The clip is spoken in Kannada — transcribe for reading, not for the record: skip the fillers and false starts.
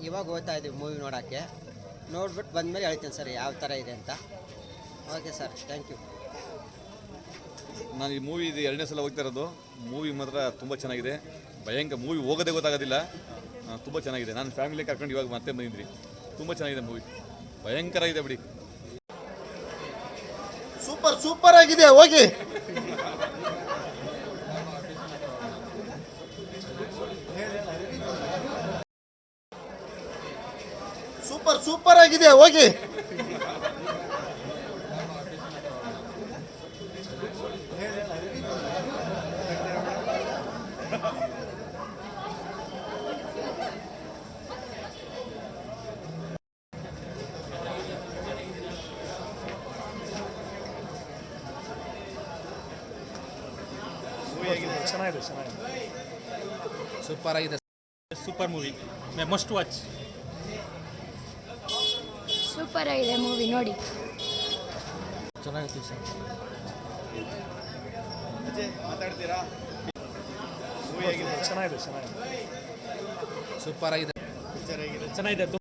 ಇವಾಗ ಹೋಗ್ತಾ ಇದ್ದೀವಿ ಮೂವಿ ನೋಡೋಕ್ಕೆ. ನೋಡ್ಬಿಟ್ಟು ಬಂದಮೇಲೆ ಹೇಳ್ತೀನಿ ಸರ್ ಯಾವ ಥರ ಇದೆ ಅಂತ. Okay sir, thank you. ನಾನು ಈ ಮೂವಿ ಇದು 2ನೇ ಸಲ ಹೋಗ್ತಾ ಇರೋದು. ಮೂವಿ ಮಾತ್ರ ತುಂಬ ಚೆನ್ನಾಗಿದೆ. ಭಯಂಕರ ಮೂವಿ ಹೋಗೋದೇ ಗೊತ್ತಾಗೋದಿಲ್ಲ. ತುಂಬ ಚೆನ್ನಾಗಿದೆ. ನಾನು ಫ್ಯಾಮಿಲಿ ಕರ್ಕೊಂಡು ಇವಾಗ ಮತ್ತೆ ಬಂದಿದ್ರಿ. ತುಂಬ ಚೆನ್ನಾಗಿದೆ ಮೂವಿ, ಭಯಂಕರ ಇದೆ ಬಿಡಿ. ಸೂಪರ್ ಆಗಿದೆ, ಹೋಗಿ. ಸೂಪರ್ ಆಗಿದೆ, ಹೋಗಿ. ಚೆನ್ನಾಗಿದೆ. ಸೂಪರ್ ಆಗಿದೆ. Super movie, must watch. Super ಆಗಿದೆ ಮೂವಿ, ನೋಡಿ. ಚೆನ್ನಾಗಿತ್ತು ಸರ್. ಮಾತಾಡ್ತೀರಾ? ಚೆನ್ನಾಗಿದೆ. ಸೂಪರ್ ಆಗಿದೆ. ಚೆನ್ನಾಗಿದೆ.